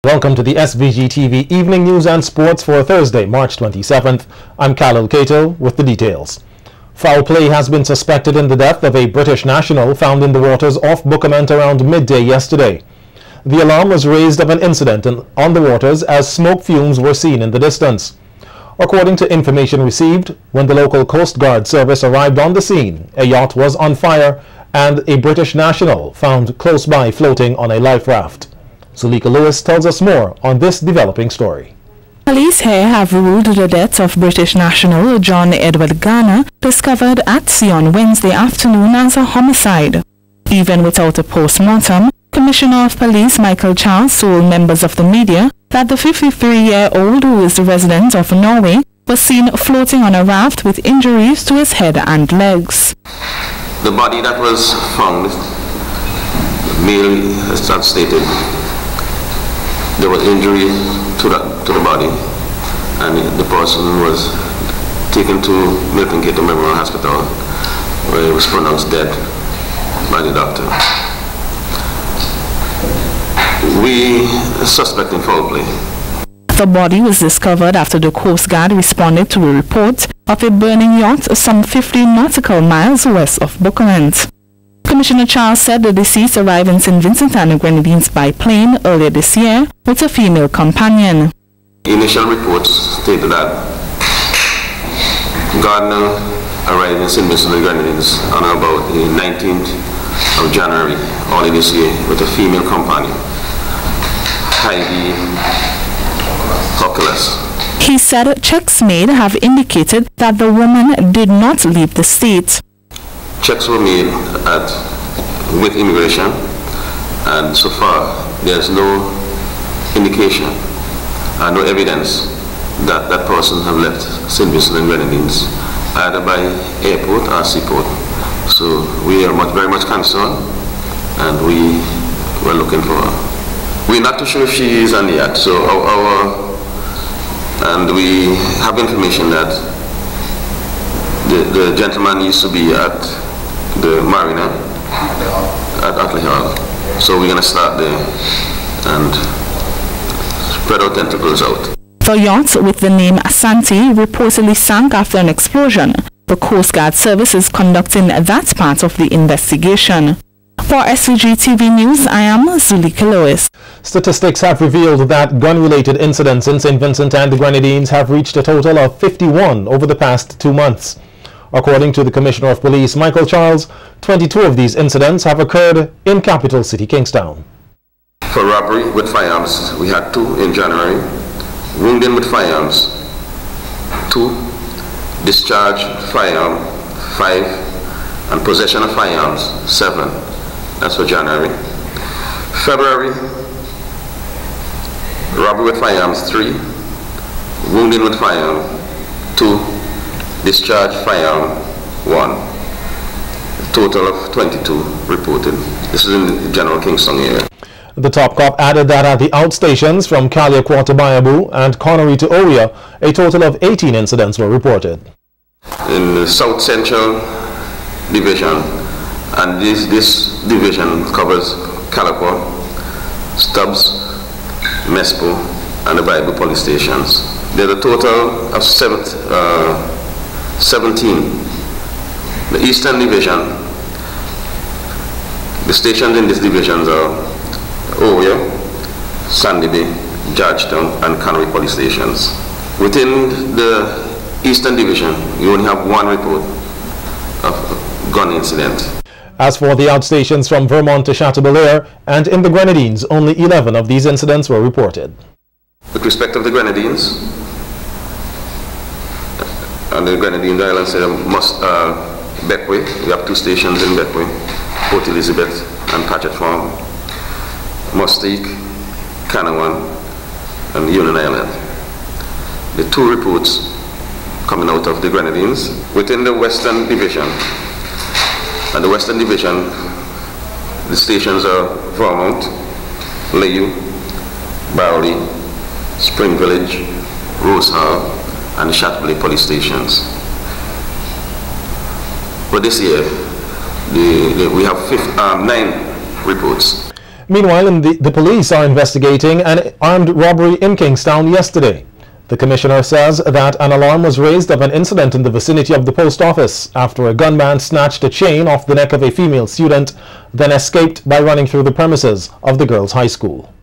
Welcome to the SVG-TV Evening News and Sports for Thursday, March 27th. I'm Khalil Cato with the details. Foul play has been suspected in the death of a British national found in the waters off Buckermont around midday yesterday. The alarm was raised of an incident on the waters as smoke fumes were seen in the distance. According to information received, when the local Coast Guard service arrived on the scene, a yacht was on fire and a British national found close by floating on a life raft. Zulika Lewis tells us more on this developing story. Police here have ruled the death of British national John Edward Garner, discovered at sea on Wednesday afternoon, as a homicide. Even without a post-mortem, Commissioner of Police Michael Charles told members of the media that the 53-year-old, who is the resident of Norway, was seen floating on a raft with injuries to his head and legs. The body that was found, male, as that stated, there was injury to the body, and the person was taken to Milton Keynes Memorial Hospital, where he was pronounced dead by the doctor. We suspect in foul play. The body was discovered after the Coast Guard responded to a report of a burning yacht some 50 nautical miles west of Buckermont. Commissioner Charles said the deceased arrived in St. Vincent and the Grenadines by plane earlier this year with a female companion. Initial reports stated that Gardner arrived in St. Vincent and the Grenadines on about the 19th of January early this year with a female companion, Heidi Hokeles. He said checks made have indicated that the woman did not leave the state. Checks were made with immigration, and so far there's no indication and no evidence that that person have left St. Vincent and Grenadines, either by airport or seaport. So we are very much concerned, and we were looking for her. We're not too sure if she is on the yacht, so and we have information that the gentleman used to be at the marina at Atley Hall. So we're going to start there and spread our tentacles out. The yacht with the name Asante reportedly sank after an explosion. The Coast Guard service is conducting that part of the investigation. For SVG-TV News, I am Zulika Lewis. Statistics have revealed that gun-related incidents in St. Vincent and the Grenadines have reached a total of 51 over the past 2 months. According to the Commissioner of Police, Michael Charles, 22 of these incidents have occurred in capital city Kingstown. For robbery with firearms, we had 2 in January. Wounding with firearms, 2. Discharge firearm, 5. And possession of firearms, 7. That's for January. February, robbery with firearms, 3. Wounding with firearm, 2. Discharge firearm, 1. A total of 22 reported. This is in the general Kingston area. The top cop added that at the outstations from Kaliakwa to Bayabu and Connery to Oria, a total of 18 incidents were reported. In the South Central Division, and this division covers Kaliakwa, Stubbs, Mespo, and the Bayabu police stations. There's a total of 17. The Eastern Division, the stations in these divisions are Oyo, Sandy Bay, Georgetown, and Connery police stations. Within the Eastern Division, you only have 1 report of a gun incident. As for the outstations from Vermont to Chateaubelair and in the Grenadines, only 11 of these incidents were reported. With respect to the Grenadines, and the Grenadines Islands, Beckway. We have 2 stations in Beckway, Port Elizabeth and Patchett Farm, Mustique, Canawan, and Union Island. The 2 reports coming out of the Grenadines. Within the Western Division, and the Western Division, the stations are Vermont, Layou, Barley, Spring Village, Rose Hall, and the Chateaubelair police stations. For this year, we have 9 reports. Meanwhile, the police are investigating an armed robbery in Kingstown yesterday. The commissioner says that an alarm was raised of an incident in the vicinity of the post office after a gunman snatched a chain off the neck of a female student, then escaped by running through the premises of the girls' high school.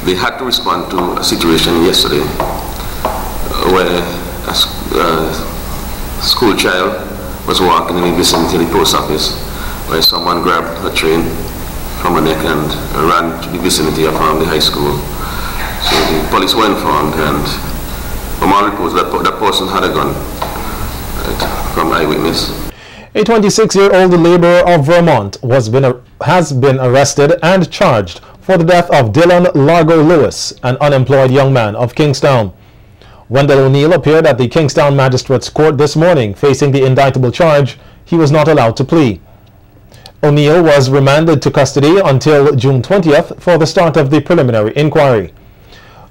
They had to respond to a situation yesterday where a school child was walking in the vicinity of the post office where someone grabbed her chain from her neck and ran to the vicinity of the high school. So the police were informed, and from all reports that person had a gun, from eyewitness. A 26-year-old laborer of Vermont has been arrested and charged for the death of Dylan Largo Lewis, an unemployed young man of Kingstown. Wendell O'Neill appeared at the Kingstown Magistrates Court this morning facing the indictable charge. He was not allowed to plea. O'Neill was remanded to custody until June 20th for the start of the preliminary inquiry.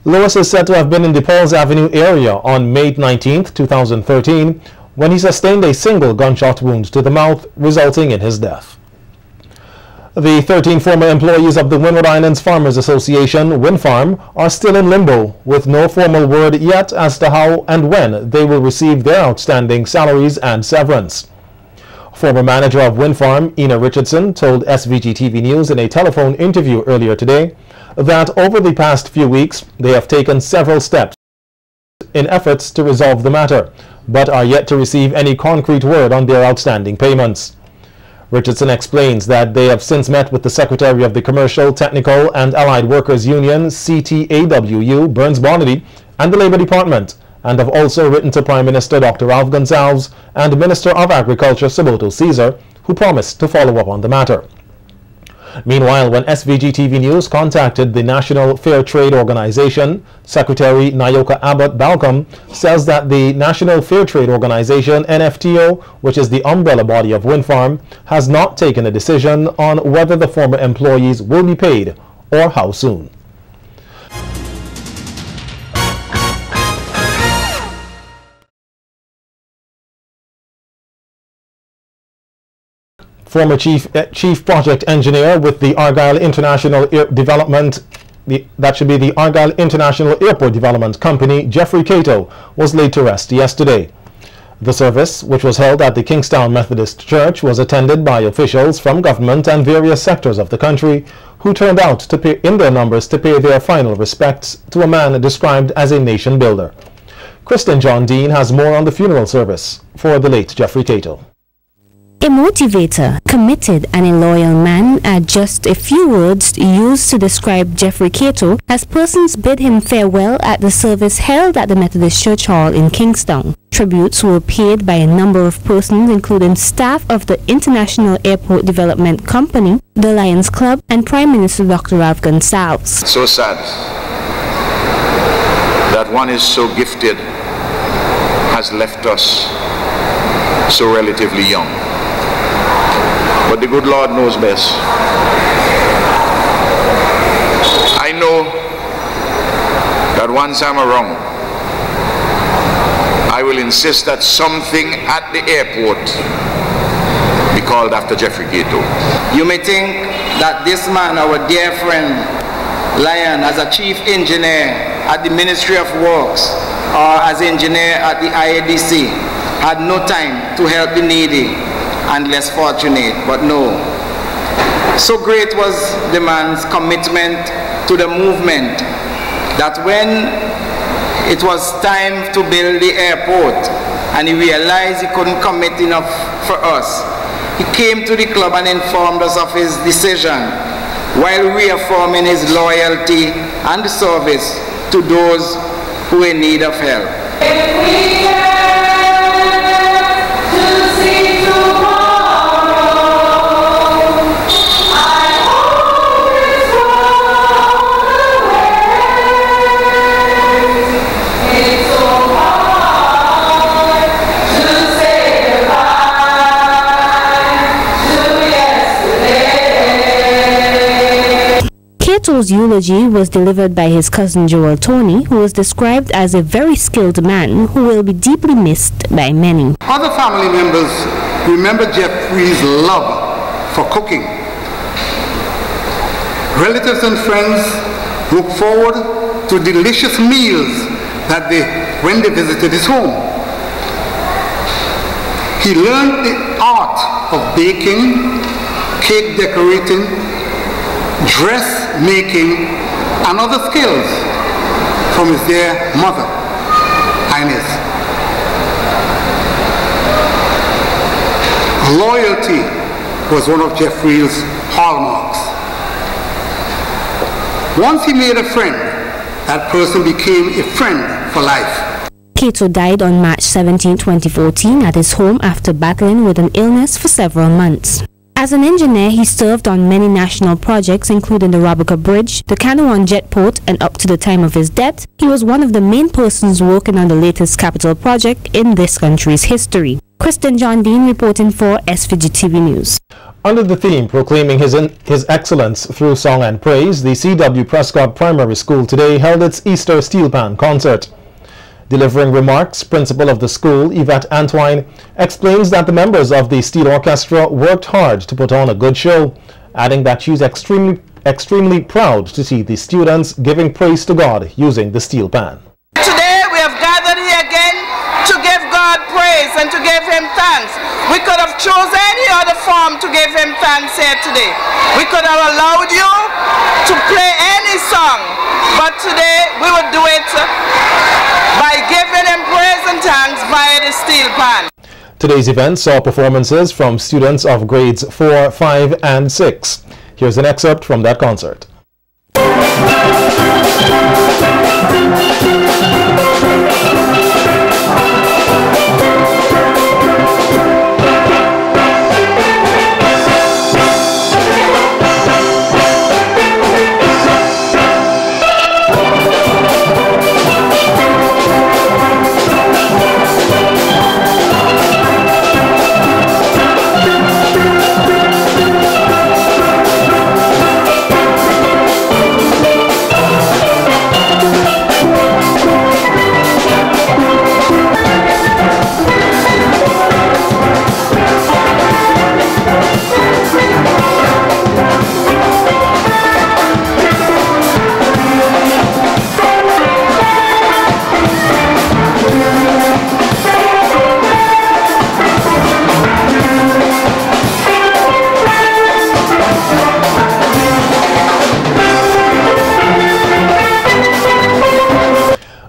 Lewis is said to have been in the Pauls Avenue area on May 19, 2013, when he sustained a single gunshot wound to the mouth, resulting in his death. The 13 former employees of the Windward Islands Farmers Association, WindFarm, are still in limbo, with no formal word yet as to how and when they will receive their outstanding salaries and severance. Former manager of WindFarm, Ina Richardson, told SVG-TV News in a telephone interview earlier today that over the past few weeks they have taken several steps in efforts to resolve the matter, but are yet to receive any concrete word on their outstanding payments. Richardson explains that they have since met with the Secretary of the Commercial, Technical and Allied Workers Union, CTAWU, Burns Bonity, and the Labor Department, and have also written to Prime Minister Dr. Ralph Gonsalves and Minister of Agriculture Saboto Caesar, who promised to follow up on the matter. Meanwhile, when SVG-TV News contacted the National Fair Trade Organization, Secretary Nayoka Abbott Balcom says that the National Fair Trade Organization, NFTO, which is the umbrella body of WindFarm, has not taken a decision on whether the former employees will be paid or how soon. Former chief project engineer with the Argyle International Development, that should be the Argyle International Airport Development Company, Jeffrey Cato, was laid to rest yesterday. The service, which was held at the Kingstown Methodist Church, was attended by officials from government and various sectors of the country who turned out to pay in their numbers to pay their final respects to a man described as a nation builder. Kristen John Dean has more on the funeral service for the late Jeffrey Cato. A motivator, committed and a loyal man are just a few words used to describe Jeffrey Cato as persons bid him farewell at the service held at the Methodist Church Hall in Kingstown. Tributes were paid by a number of persons including staff of the International Airport Development Company, the Lions Club and Prime Minister Dr. Ralph Gonsalves. So sad that one is so gifted has left us so relatively young. But the good Lord knows best. I know that once I'm around, I will insist that something at the airport be called after Jeffrey Cato. You may think that this man, our dear friend, Lion, as a chief engineer at the Ministry of Works or as engineer at the IADC, had no time to help the needy and less fortunate, but no. So great was the man's commitment to the movement that when it was time to build the airport and he realized he couldn't commit enough for us, he came to the club and informed us of his decision while reaffirming his loyalty and service to those who are in need of help. Cato's eulogy was delivered by his cousin Joel Tony, who was described as a very skilled man who will be deeply missed by many. Other family members remember Jeffrey's love for cooking. Relatives and friends look forward to delicious meals when they visited his home. He learned the art of baking, cake decorating, dress making, and other skills from his dear mother, Inez. Loyalty was one of Jeffrey's hallmarks. Once he made a friend, that person became a friend for life. Cato died on March 17, 2014 at his home after battling with an illness for several months. As an engineer, he served on many national projects including the Robica Bridge, the Canawan Jetport, and up to the time of his death, he was one of the main persons working on the latest capital project in this country's history. Kristen John Dean reporting for SVG-TV News. Under the theme proclaiming his excellence through song and praise, the C.W. Prescott Primary School today held its Easter Steel Pan concert. Delivering remarks, principal of the school, Yvette Antwine, explains that the members of the Steel Orchestra worked hard to put on a good show, adding that she's extremely proud to see the students giving praise to God using the steel pan. Today we have gathered here again to give God praise and to give Him thanks. We could have chosen any other form to give Him thanks here today. We could have allowed you to play any song, but today we would do it by giving Him praise and thanks via the steel pan. Today's event saw performances from students of grades 4, 5, and 6. Here's an excerpt from that concert.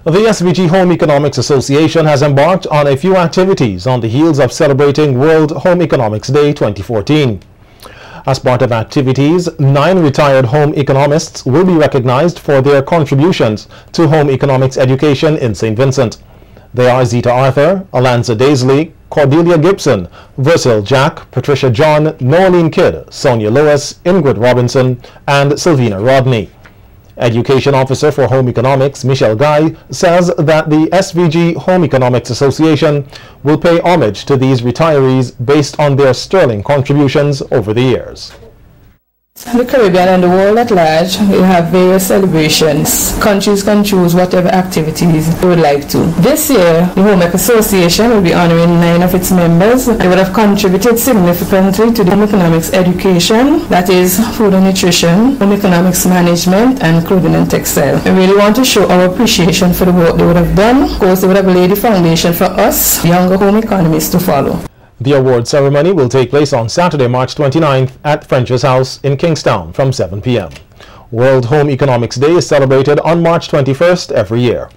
The SVG Home Economics Association has embarked on a few activities on the heels of celebrating World Home Economics Day 2014. As part of activities, 9 retired home economists will be recognized for their contributions to home economics education in St. Vincent. They are Zita Arthur, Alanza Daisley, Cordelia Gibson, Versil Jack, Patricia John, Norleen Kidd, Sonia Lewis, Ingrid Robinson, and Sylvina Rodney. Education Officer for Home Economics, Michelle Guy, says that the SVG Home Economics Association will pay homage to these retirees based on their sterling contributions over the years. The Caribbean and the world at large will have various celebrations. Countries can choose whatever activities they would like to. This year, the Home Ec Association will be honoring 9 of its members. They would have contributed significantly to the home economics education, that is, food and nutrition, home economics management, and clothing and textile. We really want to show our appreciation for the work they would have done. Of course, they would have laid the foundation for us, younger home economists, to follow. The award ceremony will take place on Saturday, March 29th at French's House in Kingstown from 7 p.m. World Home Economics Day is celebrated on March 21st every year.